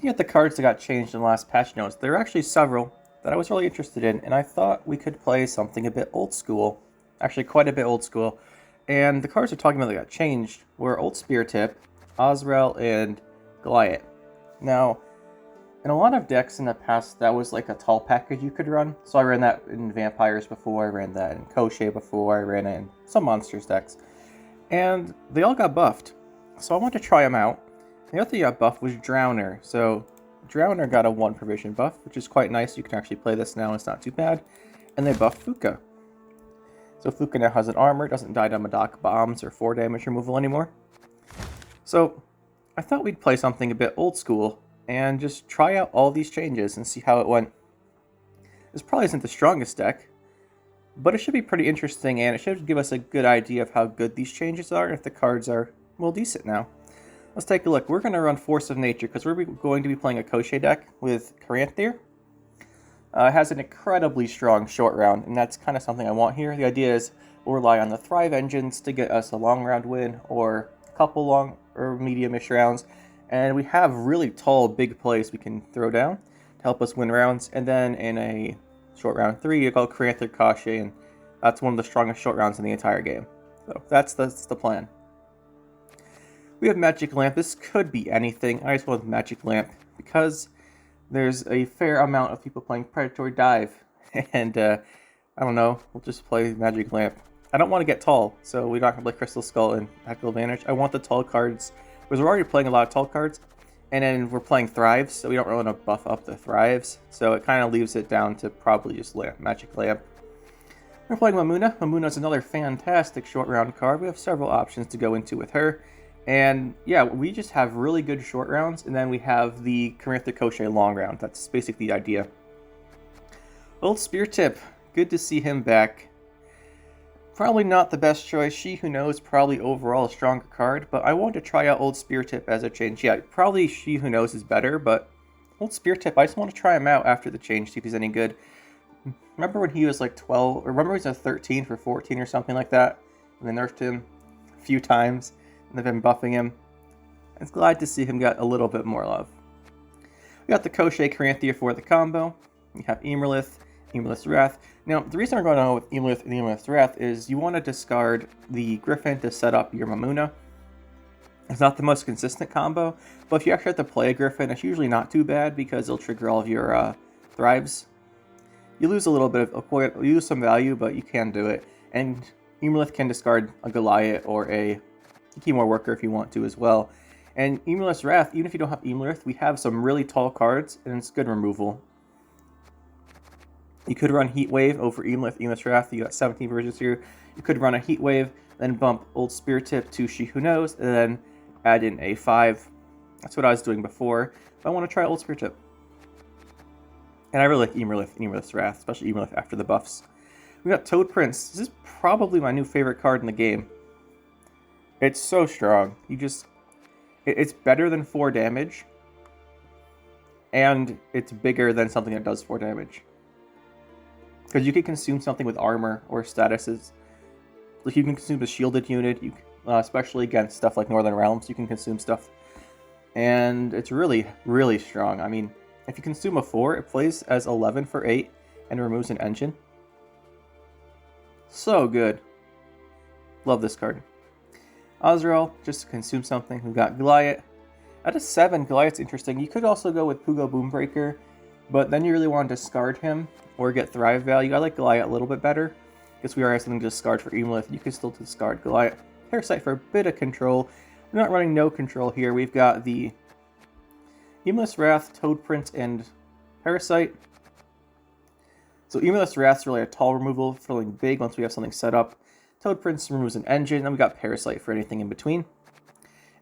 Looking at the cards that got changed in the last patch notes, there are actually several that I was really interested in, and I thought we could play something a bit old school. Actually, quite a bit old school. And the cards we're talking about that got changed were Old Speartip, Ozzrel, and Golyat. Now, in a lot of decks in the past, that was like a tall package you could run. So I ran that in Vampires before, I ran that in Koshchey before, I ran it in some Monsters decks. And they all got buffed. So I wanted to try them out. The other thing that got buffed was Drowner. So Drowner got a 1 provision buff, which is quite nice. You can actually play this now, it's not too bad. And they buffed Phooca. So Phooca now has an armor, doesn't die to Madoc bombs or 4 damage removal anymore. So I thought we'd play something a bit old school and just try out all these changes and see how it went. This probably isn't the strongest deck, but it should be pretty interesting, and it should give us a good idea of how good these changes are and if the cards are, well, decent now. Let's take a look. We're going to run Force of Nature because we're going to be playing a Koshchey deck with Caranthir. It has an incredibly strong short round, and that's kind of something I want here. The idea is we'll rely on the Thrive engines to get us a long round win or a couple long or medium-ish rounds. And we have really tall, big plays we can throw down to help us win rounds. And then in a short round 3, you call Caranthir Koshchey, and that's one of the strongest short rounds in the entire game. So that's the plan. We have Magic Lamp. This could be anything. I just went with Magic Lamp because there's a fair amount of people playing Predatory Dive. And I don't know, we'll just play Magic Lamp. I don't want to get tall, so we're not going to play Crystal Skull and Tactical Advantage. I want the tall cards, because we're already playing a lot of tall cards, and then we're playing Thrives, so we don't really want to buff up the Thrives, so it kind of leaves it down to probably just Magic Lamp. We're playing Mammuna. Mammuna is another fantastic short round card. We have several options to go into with her, and yeah, we just have really good short rounds, and then we have the Caranthir Koshchey long round. That's basically the idea. Old Speartip, good to see him back. Probably not the best choice. She Who Knows, probably overall a stronger card, but I wanted to try out Old Speartip as a change. Yeah, probably She Who Knows is better, but Old Speartip, I just want to try him out after the change, see if he's any good. Remember when he was like 12, or remember he was a 13 for 14 or something like that, and they nerfed him a few times, and they've been buffing him. I'm glad to see him get a little bit more love. We got the Koshchey Caranthir for the combo. We have Emerlith's Wrath. Now, the reason we're going on with Emerlith and Emerlith's Wrath is you want to discard the Griffin to set up your Mammuna. It's not the most consistent combo, but if you actually have to play a Griffin, it's usually not too bad because it'll trigger all of your Thrives. You lose a little bit of, you lose some value, but you can do it. And Emerlith can discard a Golyat or a Keymore Worker if you want to as well. And Emerlith's Wrath, even if you don't have Emerlith, we have some really tall cards, and it's good removal. You could run Heat Wave over Emerlith's Wrath. You got 17 versions here. You could run a Heat Wave, then bump Old Speartip to She Who Knows, and then add in a 5. That's what I was doing before. But I want to try Old Speartip. And I really like Emerlith's Wrath, especially Emerlith after the buffs. We got Toad Prince. This is probably my new favorite card in the game. It's so strong. It's better than 4 damage. And it's bigger than something that does 4 damage. Because you can consume something with armor or statuses. Like you can consume a shielded unit, especially against stuff like Northern Realms, you can consume stuff. And it's really, really strong. I mean, if you consume a 4, it plays as 11 for 8 and removes an engine. So good. Love this card. Ozzrel, just to consume something. We've got Golyat. At a 7, Golyat's interesting. You could also go with Pugo Boombreaker, but then you really want to discard him or get Thrive value. I like Golyat a little bit better because we already have something to discard for Emerlith. You can still discard Golyat. Parasite for a bit of control. We're not running no control here. We've got the Emerlith's Wrath, Toad Prince, and Parasite. So Emerlith's Wrath is really a tall removal, feeling big once we have something set up. Toad Prince removes an engine, and we got Parasite for anything in between.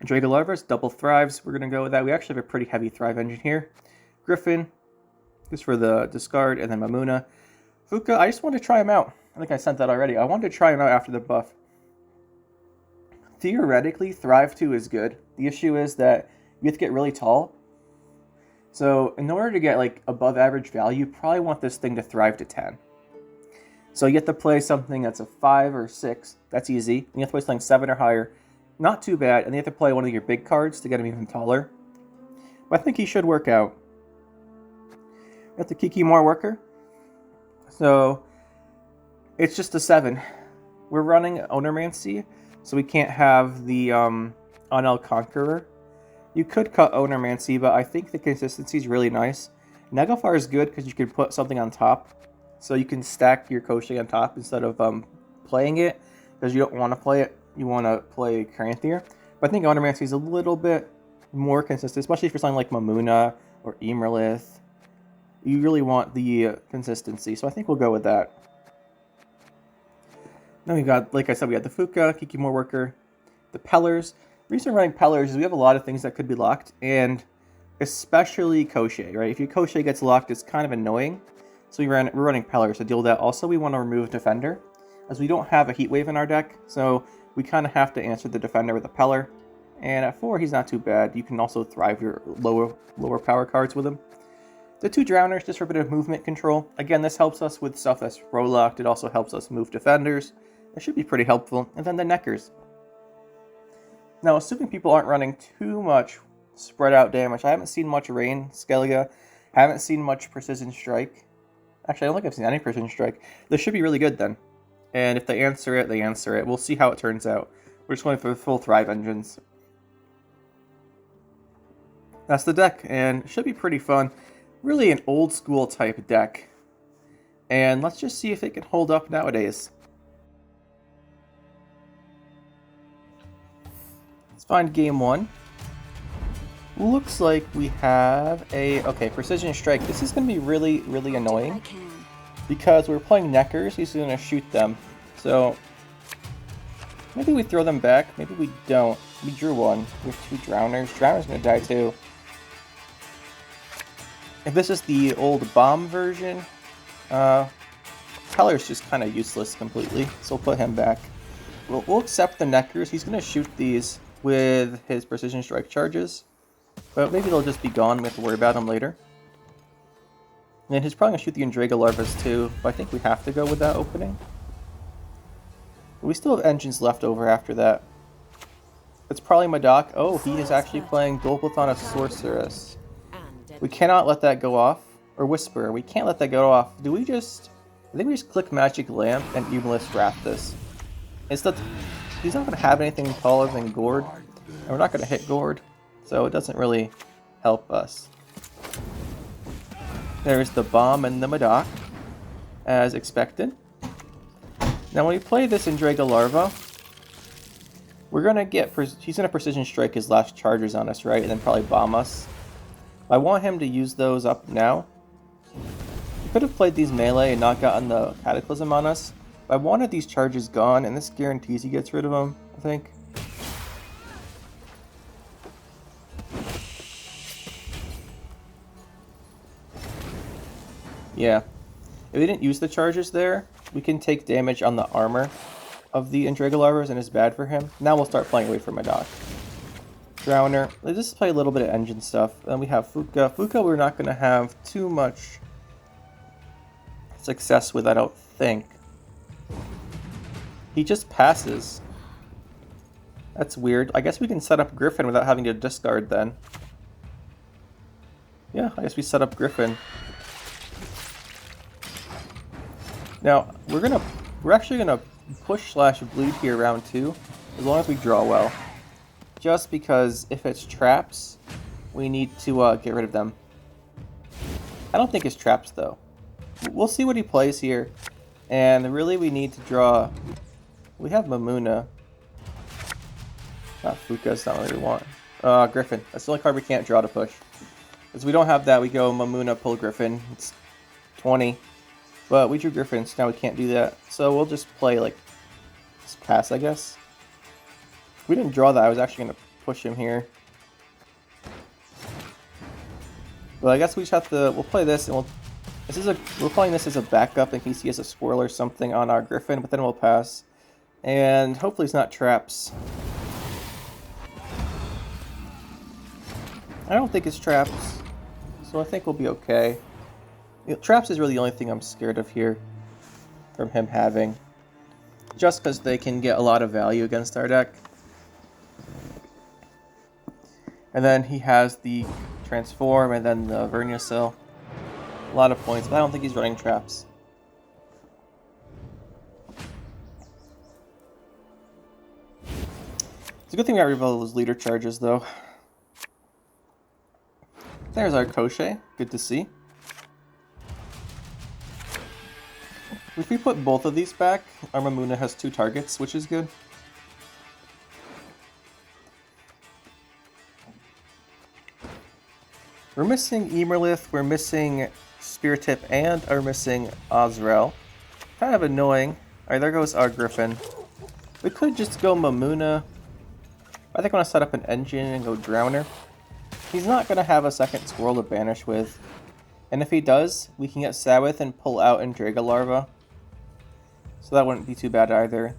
And Dragolarvus, double Thrives. We're going to go with that. We actually have a pretty heavy Thrive engine here. Griffin, just for the discard, and then Mammuna. Phooca, I just wanted to try him out. I think I sent that already. I wanted to try him out after the buff. Theoretically, Thrive 2 is good. The issue is that you have to get really tall. So in order to get like above average value, you probably want this thing to Thrive to 10. So you have to play something that's a 5 or 6. That's easy. And you have to play something 7 or higher. Not too bad. And you have to play one of your big cards to get him even taller. But I think he should work out. We have the Kikimor worker. So it's just a 7. We're running Onermancy, so we can't have the Onel Conqueror. You could cut Onermancy, but I think the consistency is really nice. Nagelfar is good because you can put something on top. So you can stack your Koshchey on top instead of playing it, because you don't want to play it. You want to play Caranthir. But I think Onermancy is a little bit more consistent, especially for something like Mammuna or Emerlith. You really want the consistency, so I think we'll go with that. Then we got, like I said, we got the Phooca, Kikimor worker, the Pellers. The reason we're running Pellers is we have a lot of things that could be locked, and especially Koshchey, right? If your Koshchey gets locked, it's kind of annoying. So we're running Pellers to deal with that. Also, we want to remove Defender, as we don't have a Heat Wave in our deck, so we kind of have to answer the Defender with a Peller. And at 4, he's not too bad. You can also thrive your lower power cards with him. The 2 Drowners, just for a bit of movement control. Again, this helps us with stuff that's row-locked. It also helps us move Defenders. That should be pretty helpful. And then the Neckers. Now, assuming people aren't running too much spread out damage, I haven't seen much Rain, Skellige. Haven't seen much Precision Strike. Actually, I don't think I've seen any Precision Strike. This should be really good then. And if they answer it, they answer it. We'll see how it turns out. We're just going for full Thrive engines. That's the deck, and it should be pretty fun. Really an old school type deck. And let's just see if it can hold up nowadays. Let's find game 1. Looks like we have a... Okay, Precision Strike. This is going to be really, really annoying. Because we're playing Neckers, he's going to shoot them. So, maybe we throw them back. Maybe we don't. We drew 1. We have 2 Drowners. Drowner's going to die too. If this is the old bomb version, Peller's just kind of useless completely, so we'll put him back. We'll accept the Neckers. He's going to shoot these with his Precision Strike charges, but maybe they'll just be gone. We have to worry about them later. And he's probably going to shoot the Andrega Larvas too, but I think we have to go with that opening. We still have engines left over after that. It's probably Madoc. Oh, he is actually playing Dolplathon of Sorceress. We cannot let that go off. Or Whisper. We can't let that go off. Do we just... I think we just click Magic Lamp and Evelith Wrath this. He's not going to have anything taller than Gord. And we're not going to hit Gord. So it doesn't really help us. There's the Bomb and the Madoc. As expected. Now when we play this Andrega Larva, we're going to get... He's going to Precision Strike his last charges on us, right? And then probably bomb us. I want him to use those up now. He could have played these melee and not gotten the Cataclysm on us. But I wanted these charges gone, and this guarantees he gets rid of them, I think. Yeah. If we didn't use the charges there, we can take damage on the armor of the Andrega Larvas, and it's bad for him. Now we'll start playing away from Madoc. Drowner. Let's just play a little bit of engine stuff. Then we have Phooca. Phooca we're not going to have too much success with, I don't think. He just passes. That's weird. I guess we can set up Griffin without having to discard then. Yeah, I guess we set up Griffin. Now, we're actually gonna push/bleed here round 2, as long as we draw well. Just because if it's traps, we need to get rid of them. I don't think it's traps though. We'll see what he plays here. And really we need to draw... We have Mammuna. Not Phooca, that's not what we want. Griffin. That's the only card we can't draw to push. Because we don't have that, we go Mammuna, pull Griffin. It's 20. But we drew Griffin, so now we can't do that. So we'll just play like... Just pass, I guess. If we didn't draw that, I was actually going to push him here. Well, I guess we just have to... We'll play this, and we're playing this as a backup in case he has a Swirl or something on our Griffin, but then we'll pass. And hopefully it's not traps. I don't think it's traps, so I think we'll be okay. Traps is really the only thing I'm scared of here from him having. Just because they can get a lot of value against our deck. And then he has the transform, and then the Verniacil. A lot of points, but I don't think he's running traps. It's a good thing we got rid of all those leader charges, though. There's our Koshchey. Good to see. If we put both of these back, our Mammuna has 2 targets, which is good. We're missing Emerlith, we're missing Speartip, and we're missing Ozzrel. Kind of annoying. Alright, there goes our Griffin. We could just go Mammuna. I think I want to set up an engine and go Drowner. He's not going to have a second squirrel to banish with. And if he does, we can get Sabbath and pull out and Draga Larva. So that wouldn't be too bad either.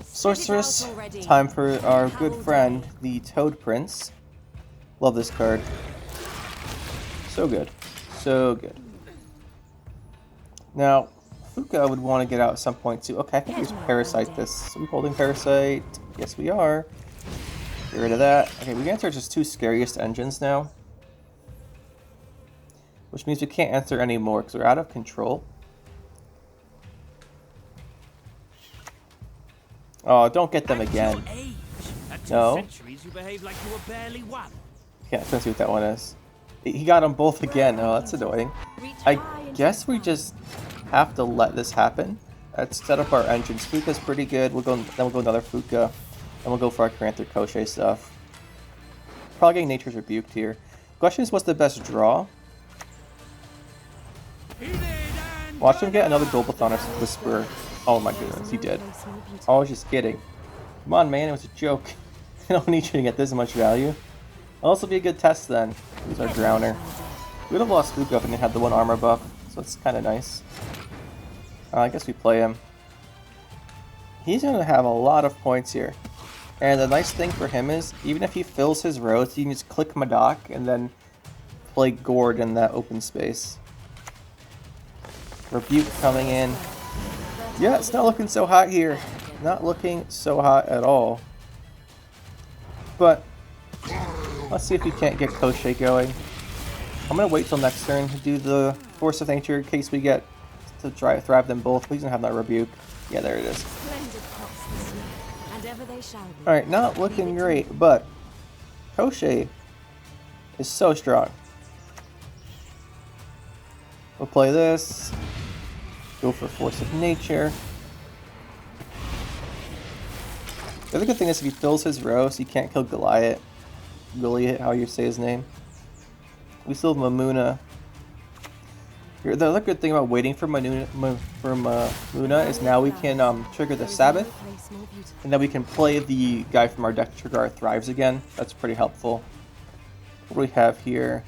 Sorceress, time for our good friend, the Toad Prince. Love this card. So good. So good. Now, Phooca would want to get out at some point too. Okay, I think we just Parasite this. Are we holding Parasite? Yes, we are. Get rid of that. Okay, we can answer just 2 scariest engines now. Which means we can't answer any more because we're out of control. Oh, don't get them again. No. Can't see what that one is. He got them both again. Oh, that's annoying. I guess we just have to let this happen. Let's set up our engines. Phooca's pretty good. Then we'll go another Phooca. Then we'll go for our Caranthir Koshchey stuff. Probably getting Nature's Rebuked here. Question is, what's the best draw? Watch him get another Golbathon Whisperer. Oh my goodness, he did. I was just kidding. Come on, man, it was a joke. I don't need you to get this much value. It'll also be a good test then. Use our Drowner. We would have lost Phooca if we didn't have the 1 armor buff, so it's kind of nice. I guess we play him. He's going to have a lot of points here. And the nice thing for him is, even if he fills his rows, he can just click Madoc and then play Gord in that open space. Rebuke coming in. Yeah, it's not looking so hot here. Not looking so hot at all. But let's see if we can't get Koshchey going. I'm going to wait till next turn to do the Force of Nature in case we get to try to thrive them both. Please don't have that Rebuke. Yeah, there it is. Alright, not looking great, but Koshchey is so strong. We'll play this. Go for Force of Nature. The other good thing is if he fills his row, so he can't kill Golyat. Golyat, how you say his name. We still have Mammuna. The other good thing about waiting for Mammuna is now we can trigger the Sabbath, and then we can play the guy from our deck to trigger our Thrives again. That's pretty helpful. What do we have here?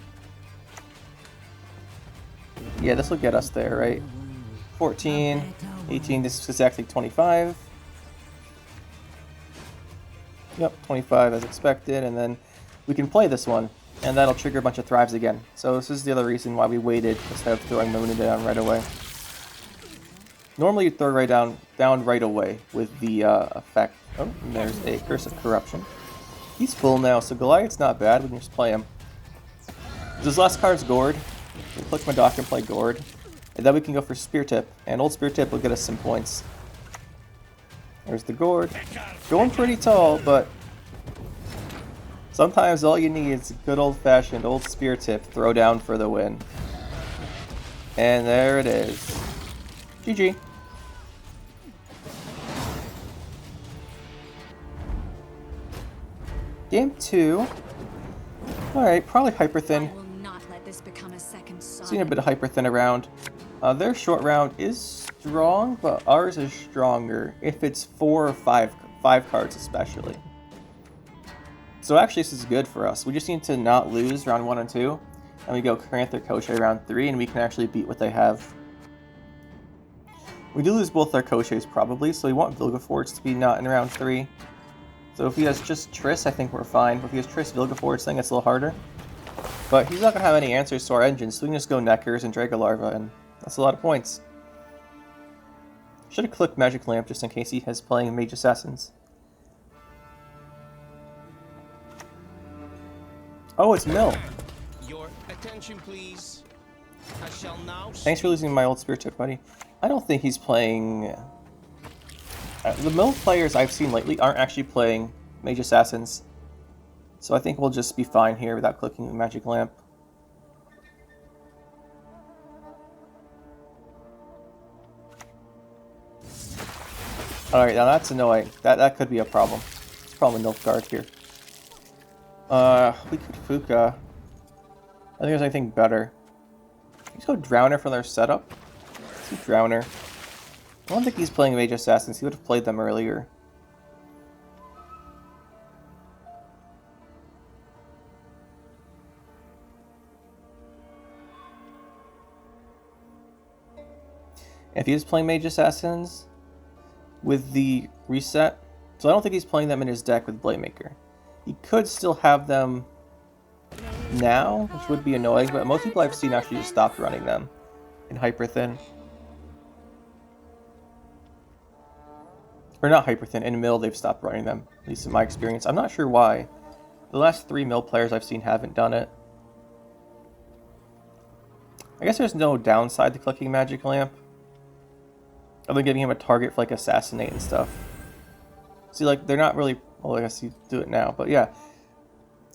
Yeah, this will get us there, right? 14, 18, this is exactly 25. Yep, 25 as expected, and then we can play this one, and that'll trigger a bunch of Thrives again. So this is the other reason why we waited instead of throwing Mammuna down right away. Normally you'd throw down right away with the effect. Oh, and there's a Curse of Corruption. He's full now, so Goliath's not bad, we can just play him. His last card's Gord. We click Madoc and play Gord. And then we can go for Speartip, and old Speartip will get us some points. There's the Gord. Going pretty tall, but sometimes all you need is a good old-fashioned old Speartip throw down for the win. And there it is. GG. Game 2. Alright, probably Hyper Thin. Seen a bit of Hyper Thin around. Their short round is strong, but ours is stronger if it's 4 or 5 cards especially. So actually this is good for us. We just need to not lose round 1 and 2, and we go Caranthir Koshchey round 3, and we can actually beat what they have. We do lose both our Koshcheys probably, so we want Vilgefortz to be not in round 3. So if he has just Triss, I think we're fine. But if he has Triss, Vilgefortz, then it's a little harder. But he's not going to have any answers to our engines, so we can just go Neckers and Draga Larva, and that's a lot of points. Should have clicked Magic Lamp just in case he has playing Mage Assassins. Oh, it's Mill. Your attention, please. I shall now. Thanks for losing my old Speartip, buddy. I don't think he's playing... the Mill players I've seen lately aren't actually playing Mage Assassins. So I think we'll just be fine here without clicking the Magic Lamp. Alright, now that's annoying. That could be a problem. It's probably Nilfgaard here. We could Phooca. I think there's anything better. Let's go Drowner for their setup. Let's do Drowner. I don't think he's playing Mage Assassins. He would have played them earlier. If he is playing Mage Assassins with the reset, so I don't think he's playing them in his deck with Blademaker. He could still have them now, which would be annoying, but most people I've seen actually just stopped running them in Hyper Thin. Or not Hyper Thin, in Mill they've stopped running them, at least in my experience. I'm not sure why. The last 3 Mill players I've seen haven't done it. I guess there's no downside to clicking Magic Lamp, other than giving him a target for like Assassinate and stuff. See, like, they're not really... Well, I guess you do it now, but yeah.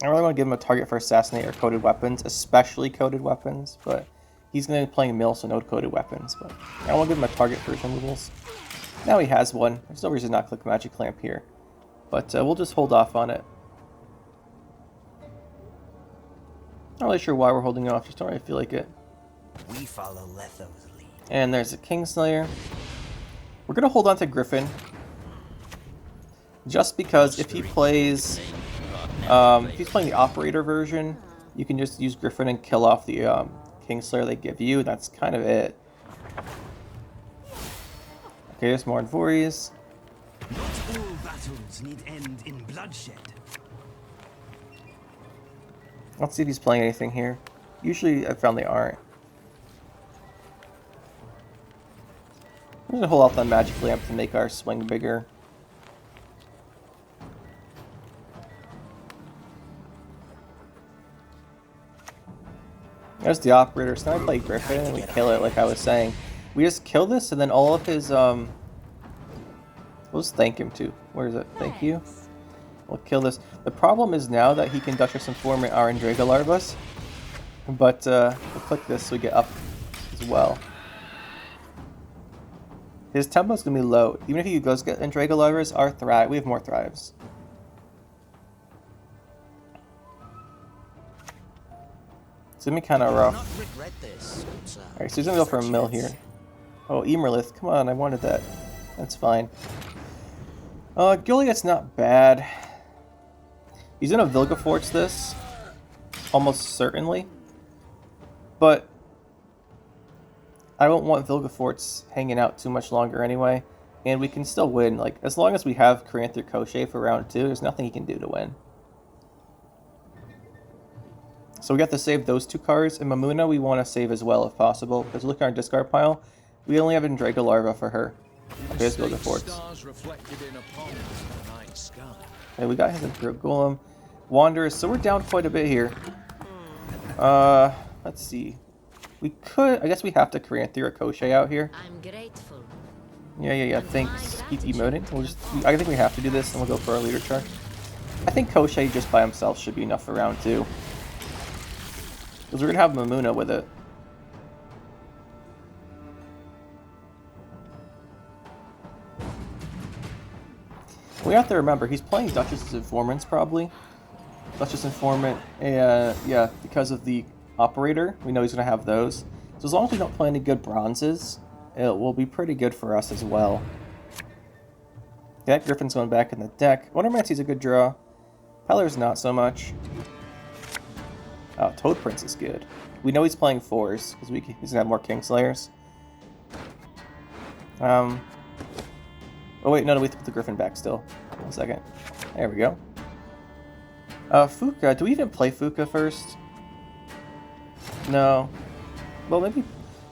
I really want to give him a target for Assassinate or Coded Weapons, especially Coded Weapons, but he's going to be playing Mill, so no Coded Weapons, but I want to give him a target for his removals. Now he has one. There's no reason to not click Magic Lamp here, but we'll just hold off on it. Not really sure why we're holding off, just don't really feel like it. We follow Letho's lead. And there's a Kingslayer. We're going to hold on to Griffin, just because if he plays, if he's playing the Operator version, you can just use Griffin and kill off the Kingslayer they give you. That's kind of it. Okay, there's more Envories. Not all battles need end in bloodshed. Let's see if he's playing anything here. Usually I found they aren't. I'm going to hold off on Magic Lamp to make our swing bigger. There's the Operator, so now I play Griffin and we kill it like I was saying. We just kill this and then all of his, we'll just thank him too. Where is it? Thank you. We'll kill this. The problem is now that he can Duchess Informant our Andrega Larvas, but we'll click this so we get up as well. His tempo's gonna be low. Even if he goes get Andrega Larvas, our Thrive, we have more Thrives. It's gonna be kind of rough. Alright, so he's gonna go for a Mill here. Oh, Emerlith, come on, I wanted that. That's fine. Golyat's not bad. He's gonna Vilgefortz this, almost certainly. But I don't want Vilgefortz hanging out too much longer anyway. And we can still win. Like, as long as we have Caranthir Koshchey for round 2, there's nothing he can do to win. So we got to save those 2 cards, and Mammuna we want to save as well if possible, because look at our discard pile, we only have Andrega Larva for her. Okay, let's go to Forts. Okay, we got his Golem. Wanderers, so we're down quite a bit here. Let's see. We could, I guess we have to Caranthir Koshchey out here. I'm grateful. Yeah, thanks. Keep emoting. I think we have to do this, and we'll go for our leader chart. I think Koshchey just by himself should be enough for round 2. Because we're going to have Mammuna with it. We have to remember, he's playing Duchess's Informants probably. Duchess Informant, yeah, because of the Operator, we know he's going to have those. So as long as we don't play any good bronzes, it will be pretty good for us as well. Yeah, Griffin's going back in the deck. Wondermancy's a good draw. Peller's not so much. Oh, Toad Prince is good. We know he's playing 4s, because he's going to have more Kingslayers. Oh wait, no, we have to put the Griffin back still. 1 second. There we go. Phooca, do we even play Phooca first? No. Well, maybe...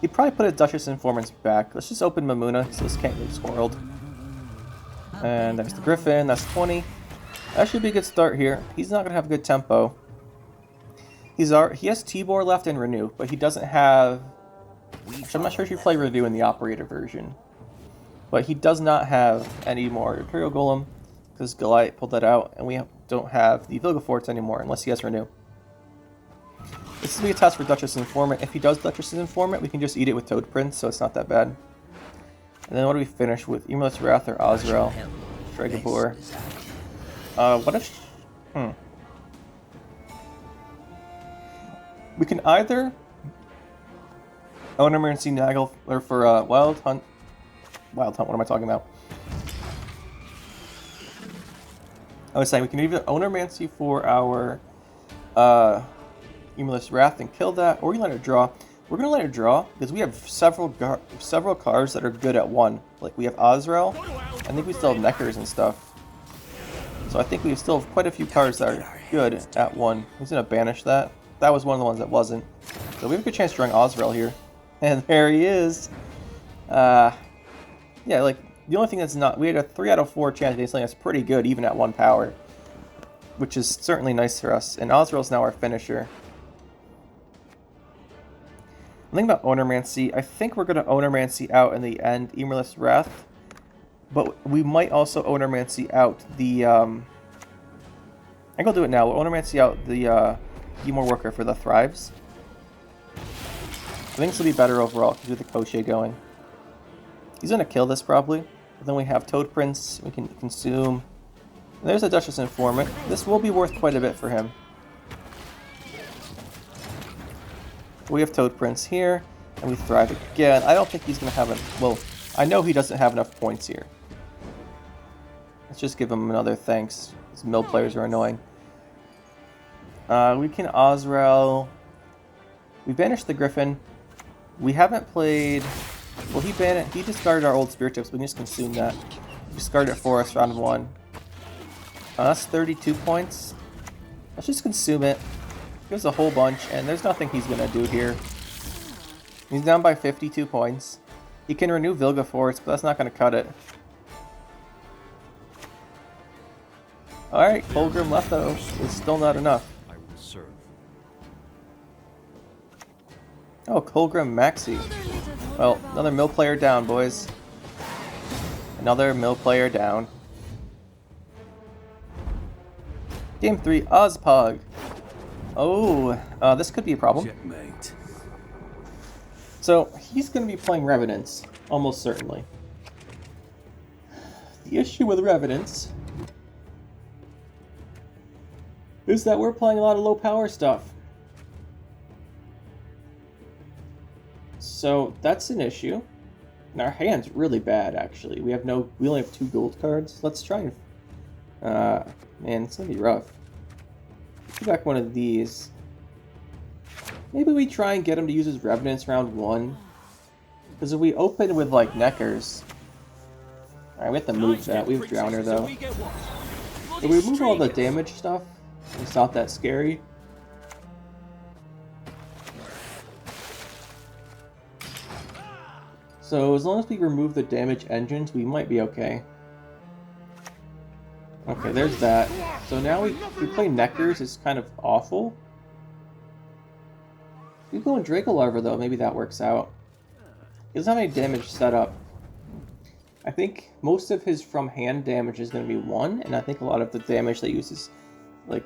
He'd probably put a Duchess Informants back. Let's just open Mammuna, so this can't get squirreled. And there's the Griffin, that's 20. That should be a good start here. He's not going to have a good tempo. He has Tibor left and Renew, but he doesn't have... Actually, I'm not sure if you play Renew in the Operator version. But he does not have any more Imperial Golem, because Golyat pulled that out, and we don't have the Vilgefortz anymore, unless he has Renew. This is going to be a test for Duchess Informant. If he does Duchess Informant, we can just eat it with Toad Prince, so it's not that bad. And then what do we finish with? Emerald's Wrath or Ozzrel? Strigobor. What if... We can either Onermancy Nagel or for Wild Hunt, what am I talking about? I was saying we can either Onermancy for our Emerald's Wrath and kill that, or we can let it draw. We're going to let it draw because we have several cards that are good at 1. Like we have Ozzrel, I think we still have Neckers and stuff. So I think we still have quite a few cards that are good at 1. He's going to banish that. That was one of the ones that wasn't. So we have a good chance drawing Ozzrel here. And there he is. Yeah, like, the only thing that's not... We had a 3 out of 4 chance of getting something that's pretty good, even at 1 power. Which is certainly nice for us. And Ozzrel's now our finisher. I'm thinking about Onermancy. I think we're going to Onermancy out in the end, Emerald's Wrath. But we might also Onermancy out the... I think I'll do it now. We'll Onermancy out the... More Worker for the Thrives. I think this will be better overall because we have the Koshchey going. He's going to kill this probably. But then we have Toad Prince. We can consume. And there's a Duchess Informant. This will be worth quite a bit for him. We have Toad Prince here. And we Thrive again. I don't think he's going to have a... Well, I know he doesn't have enough points here. Let's just give him another thanks. These mill players are annoying. We can Ozzrel. We banished the Griffin. We haven't played... Well, he discarded our old Speartip, so we can just consume that. Discard it for us, round 1. That's 32 points. Let's just consume it. Gives a whole bunch, and there's nothing he's going to do here. He's down by 52 points. He can renew Vilgefortz, but that's not going to cut it. Alright, Colgrim Letho is still not enough. Oh, Colgrim Maxi. Well, another mill player down, boys. Another mill player down. Game 3, Ozpog. Oh, this could be a problem. Checkmate. So, he's going to be playing Revenants, almost certainly. The issue with Revenants is that we're playing a lot of low power stuff. So that's an issue. And our hand's really bad, actually. We only have 2 gold cards. Let's try and... man, it's gonna be rough. Let's go back one of these. Maybe we try and get him to use his Revenants round 1. Because if we open with, like, Neckers... Alright, we have to move that. We have Drowner, though. If we remove all the damage stuff, it's not that scary. So as long as we remove the damage engines, we might be okay. Okay, there's that. So now we play Neckers, it's kind of awful. If we go in Dracolarva though, maybe that works out. He doesn't have any damage set up. I think most of his from hand damage is going to be 1, and I think a lot of the damage that uses, like,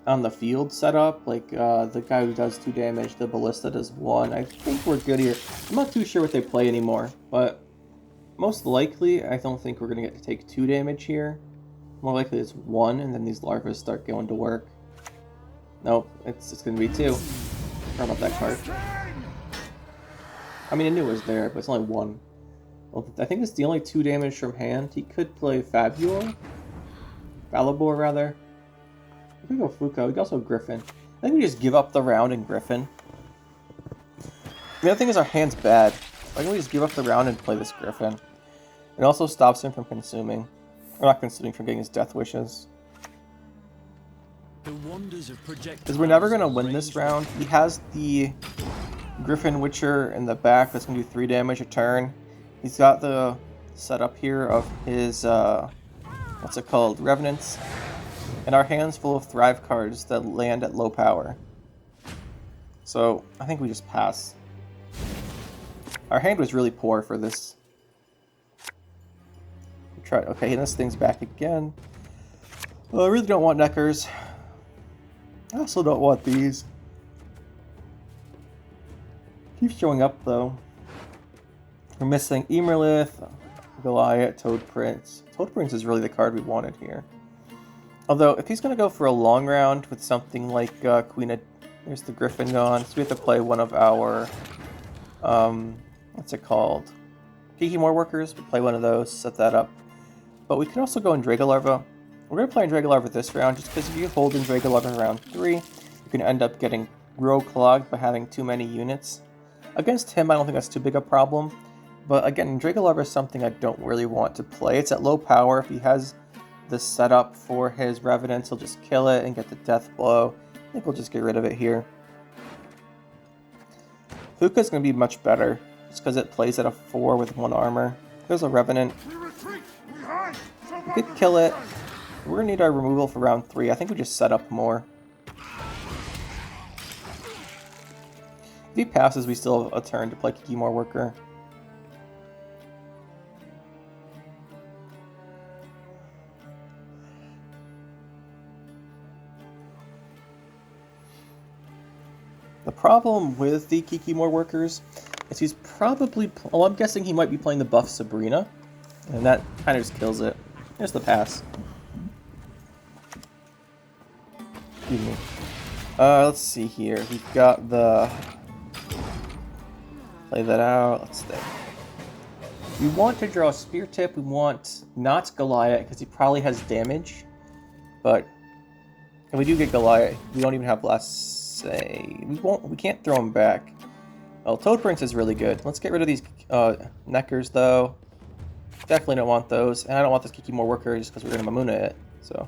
on the field setup, like the guy who does 2 damage, the Ballista does 1. I think we're good here. I'm not too sure what they play anymore, but most likely I don't think we're going to get to take 2 damage here. More likely it's 1, and then these larvae start going to work. Nope, it's going to be 2. Sorry about that card. I mean, I knew it was there, but it's only 1. Well, I think it's the only 2 damage from hand. He could play Fabulor? Falibor, rather. We could go Phooca. We could also Griffin. I think we just give up the round in Griffin. The other thing is our hand's bad. Why don't we just give up the round and play this Griffin? It also stops him from consuming. Or not consuming, from getting his death wishes. Because we're never going to win this round. He has the Griffin Witcher in the back that's going to do 3 damage a turn. He's got the setup here of his, what's it called, Revenants. And our hand's full of Thrive cards that land at low power. So I think we just pass. Our hand was really poor for this. Try. Okay, this thing's back again. Well, I really don't want Neckers. I also don't want these. Keeps showing up though. We're missing Emerlith, Golyat, Toad Prince. Toad Prince is really the card we wanted here. Although, if he's going to go for a long round with something like Queen of... There's the Griffin gone, so we have to play one of our... what's it called? Kikimor Workers. We'll play one of those, set that up. But we can also go in Dragolarva. We're going to play in Dragolarva this round, just because if you hold in Dragolarva round 3, you can end up getting row clogged by having too many units. Against him, I don't think that's too big a problem. But again, Dragolarva is something I don't really want to play. It's at low power. If he has the setup for his Revenants, he'll just kill it and get the death blow. I think we'll just get rid of it here. Phooca is going to be much better, just because it plays at a 4 with 1 armor. There's a Revenant. We could kill it. We're going to need our removal for round 3. I think we just set up more. If he passes, we still have a turn to play Kikimor Worker. The problem with the Kikimor Workers is he's probably... Well, I'm guessing he might be playing the buff Sabrina, and that kind of just kills it. Here's the pass. Excuse me. Let's see here. We've got the... Play that out. Let's stay. We want to draw a Speartip. We want not Golyat, because he probably has damage. But... And we do get Golyat. We don't even have last say. We can't throw him back. Well, Toad Prince is really good. Let's get rid of these Neckers, though. Definitely don't want those. And I don't want this Kikimor Worker just because we're going to Mammuna it. So,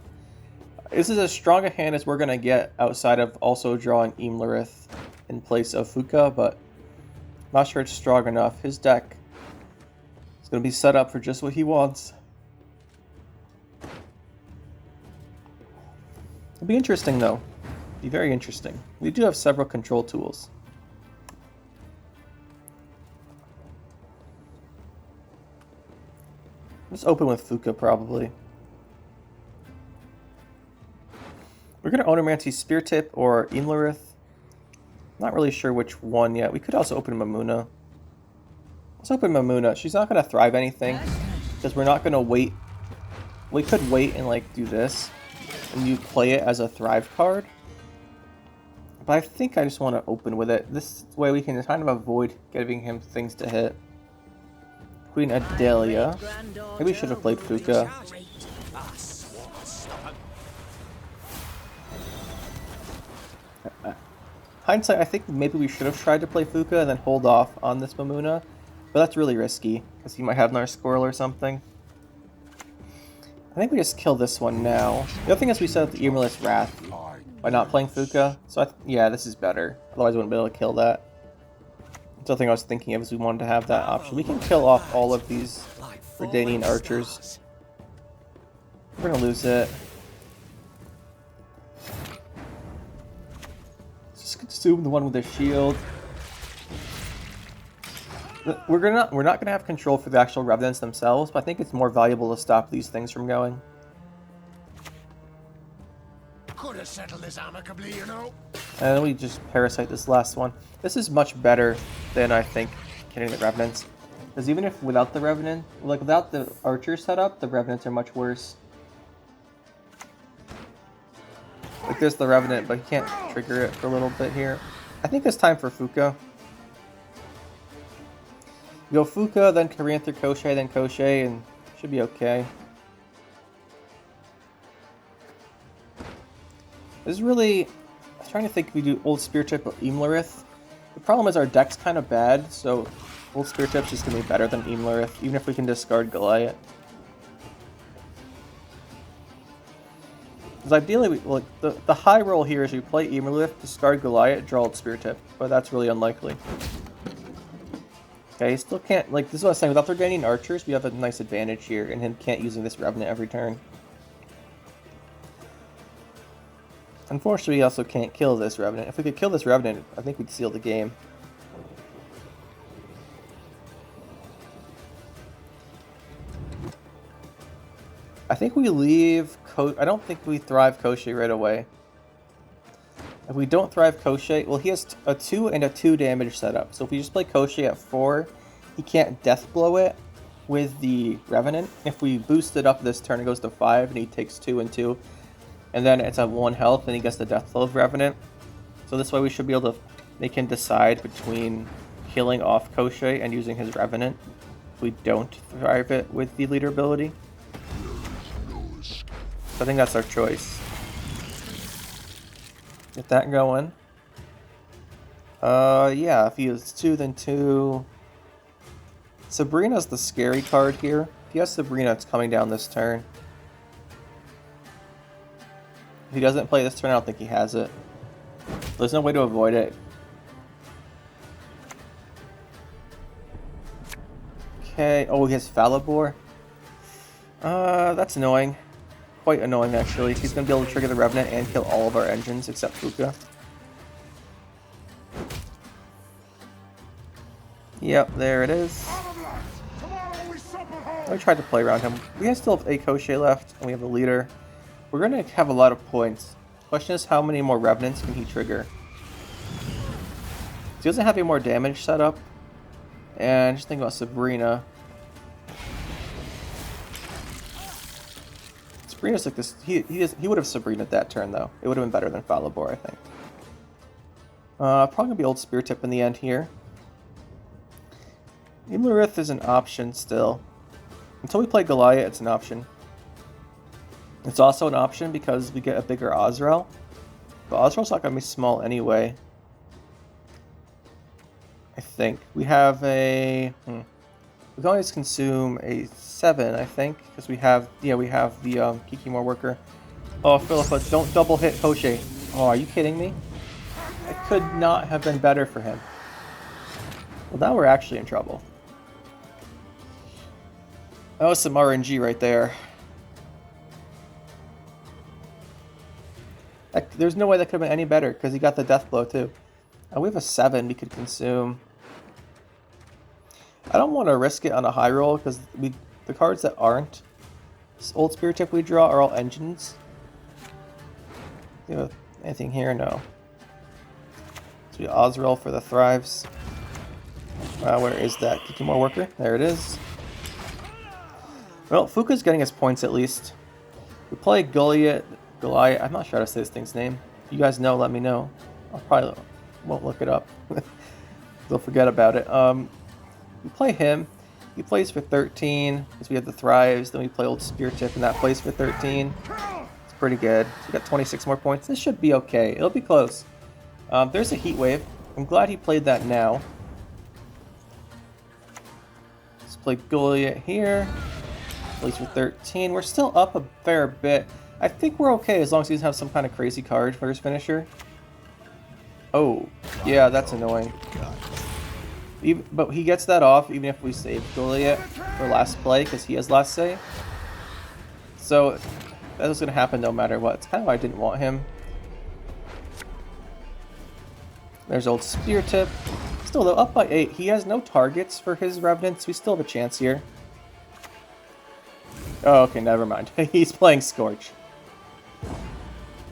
this is as strong a hand as we're going to get outside of also drawing Imlerith in place of Phooca, but I'm not sure it's strong enough. His deck is going to be set up for just what he wants. It'll be interesting, though. It'll be very interesting. We do have several control tools. Let's open with Phooca, probably. We're going to Onomancy Speartip or Imlerith. Not really sure which one yet. We could also open Mammuna. Let's open Mammuna. She's not going to thrive anything, because we're not going to wait. We could wait and, like, do this, and you play it as a thrive card. But I think I just want to open with it. This way we can kind of avoid giving him things to hit. Queen Adelia. Maybe we should have played Phooca. Hindsight, I think maybe we should have tried to play Phooca and then hold off on this Mammuna. But that's really risky, because he might have Narsquirrel or something. I think we just kill this one now. The other thing is we set up the Emerlith Wrath by not playing Phooca. So yeah, this is better. Otherwise I wouldn't be able to kill that. The other thing I was thinking of is we wanted to have that option. We can kill off all of these Redanian archers. We're gonna lose it. Just consume the one with the shield. We're not gonna have control for the actual Revenants themselves, but I think it's more valuable to stop these things from going. Could have settled this amicably, you know. And then we just parasite this last one. This is much better than I think killing the Revenants. Because even if without the Revenant, like without the archer setup, the Revenants are much worse. Like there's the Revenant, but you can't trigger it for a little bit here. I think it's time for Phooca. Go Phooca, then Caranthir Koshchey, then Koshchey, and should be okay. This is really... I was trying to think if we do old Speartip or Imlerith. The problem is our deck's kind of bad, so old Speartip's just going to be better than Imlerith, even if we can discard Golyat. Because ideally, the high roll here is we play Imlerith, discard Golyat, draw old Speartip, but that's really unlikely. Okay, he still can't, like, this is what I was saying, without their gaining archers, we have a nice advantage here, and him can't using this Revenant every turn. Unfortunately, we also can't kill this Revenant. If we could kill this Revenant, I think we'd seal the game. I think we leave... I don't think we thrive Koshchey right away. If we don't thrive Koshchey... Well, he has a 2 and a 2 damage setup. So if we just play Koshchey at 4, he can't death blow it with the Revenant. If we boost it up this turn, it goes to 5, and he takes 2 and 2. And then it's at 1 health, and he gets the death blow of Revenant. So this way we should be able to... They can decide between killing off Koshchey and using his Revenant. If we don't thrive it with the leader ability. So I think that's our choice. Get that going. Yeah, if he has 2, then 2. Sabrina's the scary card here. If he has Sabrina, it's coming down this turn. If he doesn't play this turn, I don't think he has it. There's no way to avoid it. Okay. Oh, he has Falibor. That's annoying. Quite annoying, actually. He's going to be able to trigger the Revenant and kill all of our engines except Phooca. Yep, there it is. I tried to play around him. We still have a Koshchey left, and we have the leader. We're going to have a lot of points. Question is, how many more Revenants can he trigger? He doesn't have any more damage set up. And just think about Sabrina. Sabrina's like this. He would have Sabrina that turn, though. It would have been better than Falibor, I think. Probably going to be old Speartip in the end here. Imlerith is an option still. Until we play Golyat, it's an option. It's also an option because we get a bigger Ozzrel. But Ozzrel's not going to be small anyway. I think. We have a... We can always consume a 7, I think. Because we have... Yeah, we have the Kikimor worker. Oh, Philippa, don't double hit Koshchey. Oh, are you kidding me? It could not have been better for him. Well, now we're actually in trouble. That was some RNG right there. There's no way that could have been any better, because he got the death blow too. We have a 7 we could consume. I don't want to risk it on a high roll, because the cards that aren't old Speartip we draw are all engines. Do you have anything here? No. So we have Ozzrel for the thrives. Where is that Kikimor worker? There it is. Well, Phooca's getting his points at least. We play Golyat. I'm not sure how to say this thing's name. If you guys know, let me know. I probably won't look it up. They'll forget about it. We play him. He plays for 13 because we have the thrives. Then we play old Speartip, and that plays for 13. It's pretty good. So we got 26 more points. This should be okay. It'll be close. There's a heat wave. I'm glad he played that now. Let's play Golyat here. Plays for 13. We're still up a fair bit. I think we're okay as long as he doesn't have some kind of crazy card for his finisher. Oh, yeah, that's annoying. But he gets that off even if we save Golyat for last play because he has last say. So that was going to happen no matter what. It's kind of why I didn't want him. There's old Speartip. Still, though, up by 8. He has no targets for his Revenants. We still have a chance here. Oh, okay, never mind. He's playing Scorch.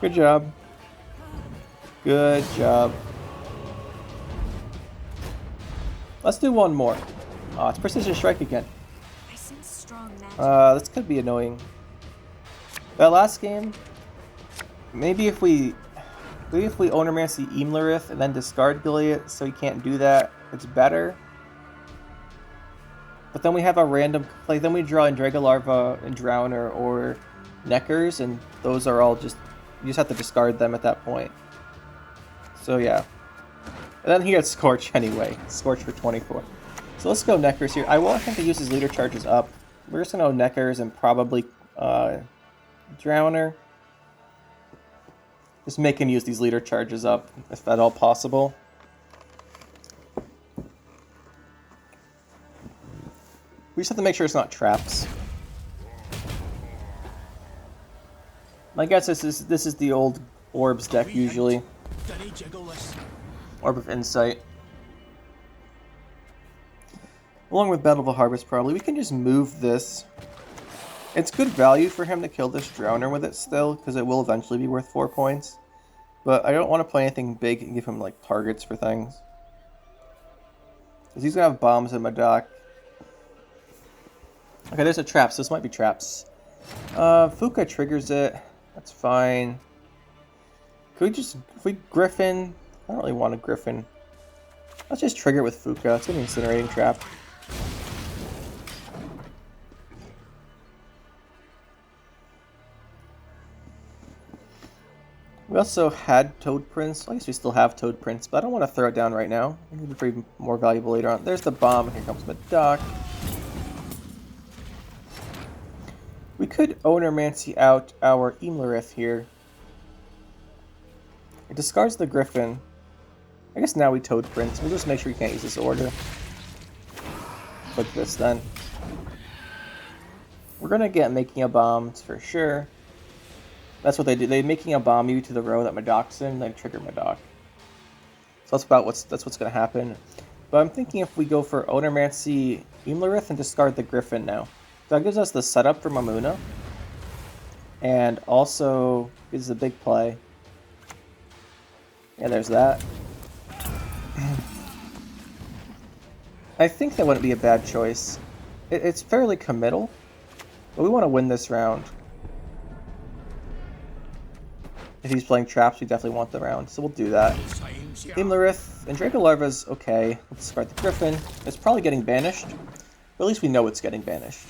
Good job. Good job. Let's do one more. Oh, it's Precision Strike again. This could be annoying. That last game, maybe if we Ownermancy Imlerith and then discard Golyat so he can't do that, it's better. But then we have a random, like then we draw in Dragolarva and Drowner or Neckers, and those are all just, you just have to discard them at that point. So yeah. And then he gets Scorch anyway. Scorch for 24. So let's go Neckers here. I want him to use his leader charges up. We're just going to go Neckers and probably Drowner. Just make him use these leader charges up, if at all possible. We just have to make sure it's not traps. My guess is this is the old Orbs deck usually. Dunny jiggleless. Orb of Insight. Along with Battle of the Harvest probably. We can just move this. It's good value for him to kill this Drowner with it still, because it will eventually be worth 4 points. But I don't want to play anything big and give him like targets for things. Because he's going to have bombs in Madoc. Okay, there's a trap, so this might be traps. Phooca triggers it. That's fine. Could we just... If we Griffin... I don't really want a Griffin. Let's just trigger it with Phooca. It's going to be an Incinerating Trap. We also had Toad Prince. I guess we still have Toad Prince, but I don't want to throw it down right now. It'll be pretty more valuable later on. There's the bomb. Here comes Madoc. We could Ownermancy out our Imlerith here. It discards the Griffin. I guess now we Toad Prince. We'll just make sure we can't use this order. Click this then. We're going to get Making a Bomb for sure. That's what they do. They're making a bomb you to the row that Madoc's in, then trigger Madoc. So that's what's going to happen. But I'm thinking if we go for Ownermancy Imlerith and discard the Griffin now. That gives us the setup for Mammuna. And also is a big play. Yeah, there's that. I think that wouldn't be a bad choice. It's fairly committal. But we want to win this round. If he's playing traps, we definitely want the round, so we'll do that. Imlerith and Dracolarva's okay. Let's discard the Griffin. It's probably getting banished, but at least we know it's getting banished.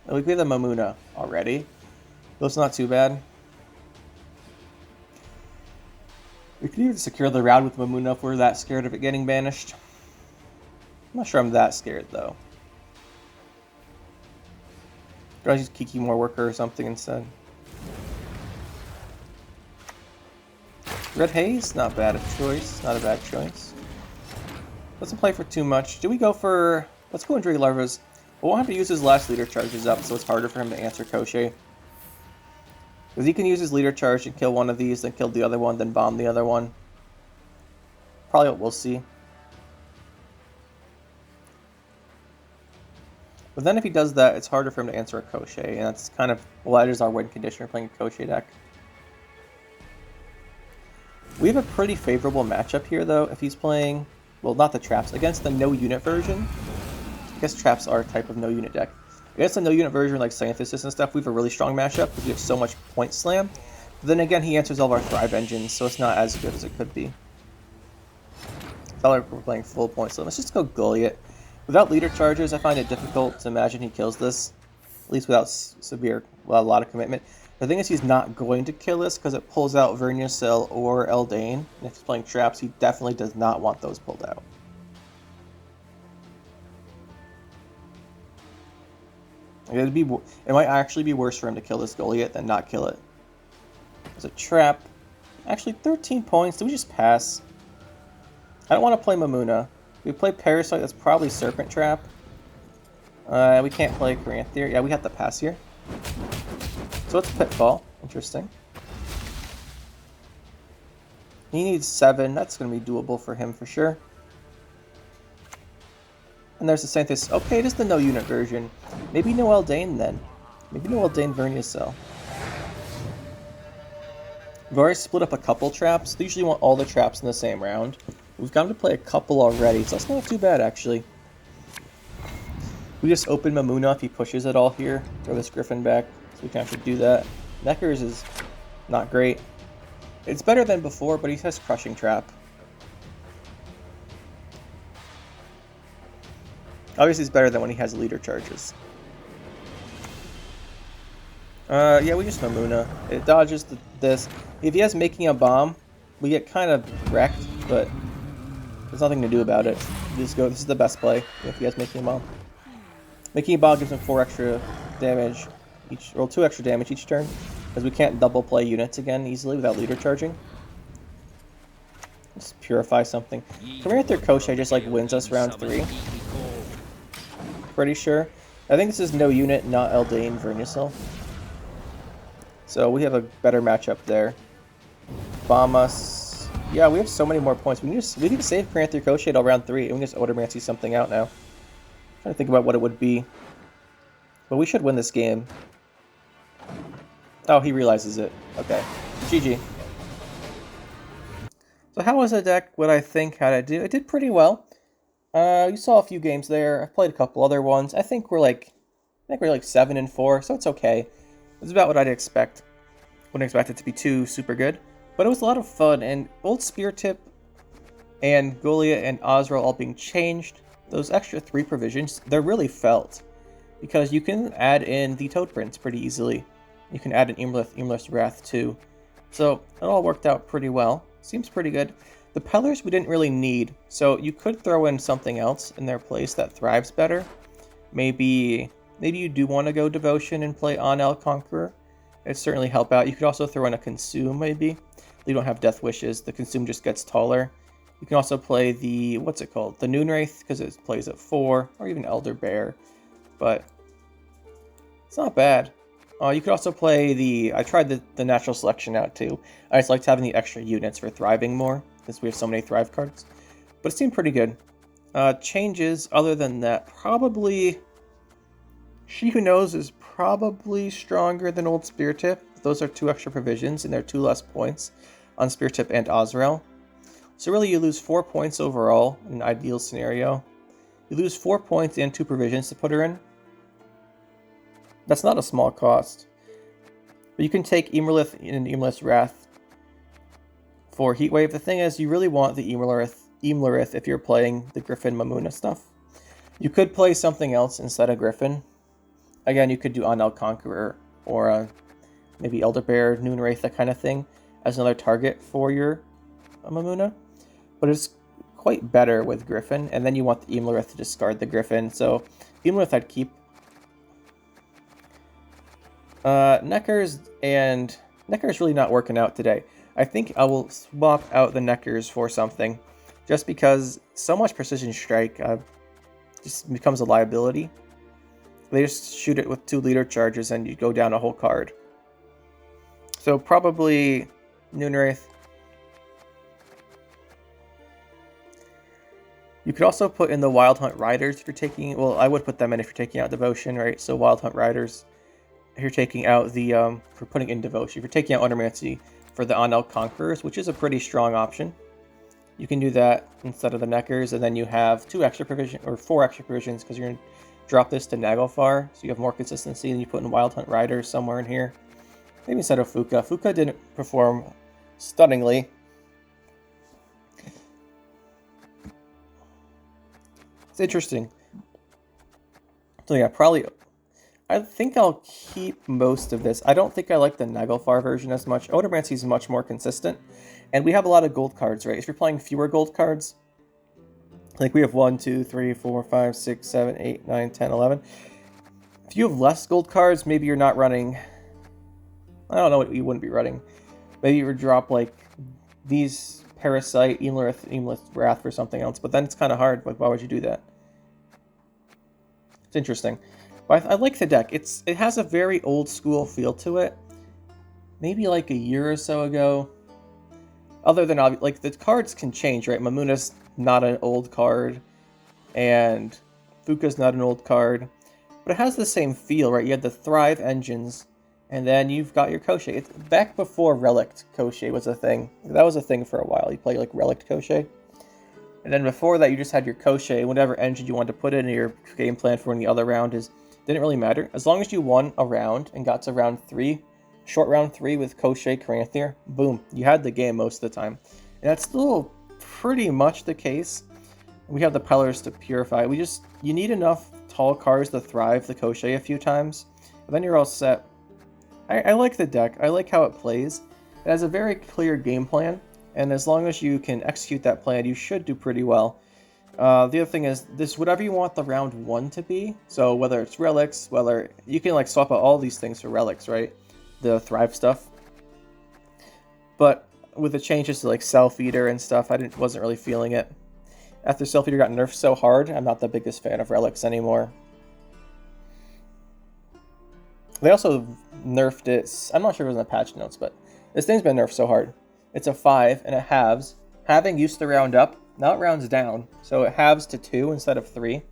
We have the Mammuna already. That's not too bad. We could even secure the round with Mammuna if we're that scared of it getting banished. I'm not sure I'm that scared though. Or I just Kiki more worker or something instead. Red Haze, not bad a choice. Not a bad choice. Doesn't play for too much. Do we go for... Let's go Draco Larva's. We'll have to use his last leader charges up, so it's harder for him to answer Koshchey. Because he can use his leader charge and kill one of these, then kill the other one, then bomb the other one. Probably what we'll see. But then if he does that, it's harder for him to answer a Koshchey, and that's kind of, well, that is our win condition for playing a Koshchey deck. We have a pretty favorable matchup here, though, if he's playing, well, not the traps, against the no-unit version. I guess traps are a type of no-unit deck. Against the no-unit version, like Scientistus and stuff, we have a really strong matchup, because we have so much point slam. But then again, he answers all of our Thrive engines, so it's not as good as it could be. I felt like we're playing full point slam. Let's just go Golyat. Without leader charges, I find it difficult to imagine he kills this. At least without a lot of commitment. The thing is, he's not going to kill this because it pulls out Verniacell or Eldain. And if he's playing traps, he definitely does not want those pulled out. It might actually be worse for him to kill this Golyat than not kill it. It's a trap. Actually, 13 points. Do we just pass? I don't want to play Mammuna. We play Parasite, that's probably Serpent Trap. We can't play Caranthir. Yeah, we have to pass here. So it's Pitfall. Interesting. He needs 7. That's going to be doable for him for sure. And there's the Sanctus. Okay, it is the no-unit version. Maybe no Eldain then. Maybe no Eldain Verniacell. We've already split up a couple traps. They usually want all the traps in the same round. We've gotten to play a couple already, so that's not too bad, actually. We just open Mammuna if he pushes it all here. Throw this Griffin back, so we can actually do that. Necker's is not great. It's better than before, but he has Crushing Trap. Obviously, it's better than when he has leader charges. Yeah, we just Mammuna. It dodges this. If he has Making a Bomb, we get kind of wrecked, but there's nothing to do about it. We just go, this is the best play if he has Making a Bomb. Making a Bomb gives him 4 extra damage each, or 2 extra damage each turn, because we can't double play units again easily without leader charging. Let's purify something. Caranthir Koshchey just like wins us round 3. Pretty sure. I think this is no unit, not Eldain Vernusil. So we have a better matchup there. Bomb us. Yeah, we have so many more points. We need to save Caranthir Koshchey till round 3, and we can just Odomancy something out now. I'm trying to think about what it would be. But we should win this game. Oh, he realizes it. Okay. GG. So how was the deck? What I think how to do? It did pretty well. You saw a few games there. I've played a couple other ones. I think we're like 7-4, so it's okay. It's about what I'd expect. Wouldn't expect it to be too super good, but it was a lot of fun. And old Speartip and Golyat and Ozzrel all being changed. Those extra 3 provisions, they're really felt because you can add in the Toad Prince pretty easily. You can add an Imlerith's Wrath too. So it all worked out pretty well. Seems pretty good. The Pellers we didn't really need, so you could throw in something else in their place that thrives better. Maybe you do want to go Devotion and play on El Conqueror. It'd certainly help out. You could also throw in a Consume maybe. You don't have Death Wishes. The Consume just gets taller. You can also play the, what's it called? The Noonwraith, because it plays at 4, or even Elder Bear. But it's not bad. You could also play the, I tried the natural selection out too. I just liked having the extra units for thriving more, since we have so many thrive cards. But it seemed pretty good. Changes, other than that, probably She Who Knows is probably stronger than old Speartip. Those are 2 extra provisions, and they're 2 less points on Speartip and Ozzrel. So really you lose 4 points overall in an ideal scenario. You lose 4 points and 2 provisions to put her in. That's not a small cost. But you can take Imlerith and Imlerith's Wrath for Heatwave. The thing is, you really want the Imlerith if you're playing the Griffin Mammuna stuff. You could play something else instead of Griffin. Again, you could do On El Conqueror or maybe Elder Bear, Noonwraith, that kind of thing as another target for your Mammuna. But it's quite better with Griffin, and then you want the Imlerith to discard the Griffin. So Imlerith I'd keep. Neckar's really not working out today. I think I will swap out the Neckars for something, just because so much Precision Strike just becomes a liability. They just shoot it with 2 leader charges and you go down a whole card. So probably Noonwraith. You could also put in the Wild Hunt Riders if you're taking, well, I would put them in if you're taking out Devotion, right? So Wild Hunt Riders, if you're taking out the, for putting in Devotion, if you're taking out Odomancy for the On El Conquerors, which is a pretty strong option. You can do that instead of the Neckars, and then you have 4 extra provisions, because you're going to drop this to Naglfar, so you have more consistency, and you put in Wild Hunt Riders somewhere in here. Maybe instead of Phooca. Phooca didn't perform stunningly. It's interesting. So yeah, probably, I think I'll keep most of this. I don't think I like the Naglfar version as much. Odomancy is much more consistent, and we have a lot of gold cards, right? If you're playing fewer gold cards, like we have 1, 2, 3, 4, 5, 6, 7, 8, 9, 10, 11. If you have less gold cards, maybe you're not running, I don't know what you wouldn't be running. Maybe you would drop like these Parasite, Imlerith's Wrath for something else, but then it's kind of hard. Like, why would you do that? It's interesting. But I like the deck. It has a very old school feel to it. Maybe like a year or so ago. Other than, like, the cards can change, right? Mammuna's not an old card, and Phooca's not an old card. But it has the same feel, right? You had the Thrive engines, and then you've got your Koshchey. It's back before Relict Koshchey was a thing. That was a thing for a while. You play like Relict Koshchey. And then before that, you just had your Koshchey. Whatever engine you wanted to put in your game plan for any other round didn't really matter. As long as you won a round and got to round 3, short round 3 with Koshchey, Caranthir, boom, you had the game most of the time. And that's still pretty much the case. We have the Pellers to purify. You need enough tall cards to thrive the Koshchey a few times, but then you're all set. I like the deck. I like how it plays. It has a very clear game plan, and as long as you can execute that plan, you should do pretty well. The other thing is, this whatever you want the round 1 to be, so whether it's relics, whether you can like swap out all these things for relics, right? The Thrive stuff. But with the changes to like Self-Eater and stuff, wasn't really feeling it. After Self-Eater got nerfed so hard, I'm not the biggest fan of relics anymore. They also nerfed it. I'm not sure if it was in the patch notes, but this thing's been nerfed so hard. It's a 5 and it halves. Halving used to round up, now it rounds down. So it halves to 2 instead of 3.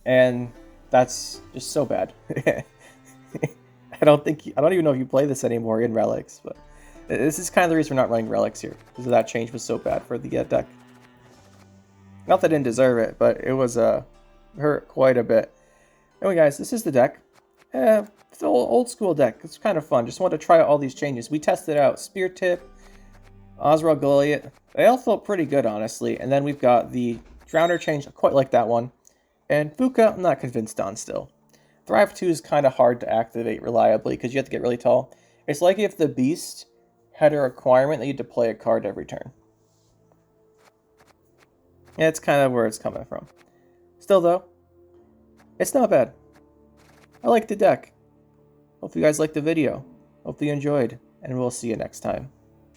And that's just so bad. I don't even know if you play this anymore in Relics, but this is kind of the reason we're not running Relics here, because that change was so bad for the deck. Not that I didn't deserve it, but it was hurt quite a bit. Anyway, guys, this is the deck. It's an old school deck. It's kind of fun. Just wanted to try out all these changes. We tested out Speartip, Ozzrel, Golyat. They all felt pretty good, honestly. And then we've got the Drowner change. I quite like that one. And Phooca, I'm not convinced on still. Thrive 2 is kind of hard to activate reliably because you have to get really tall. It's like if the Beast had a requirement that you had to play a card every turn. Yeah, it's kind of where it's coming from. Still, though, it's not bad. I like the deck. Hope you guys liked the video. Hope you enjoyed, and we'll see you next time.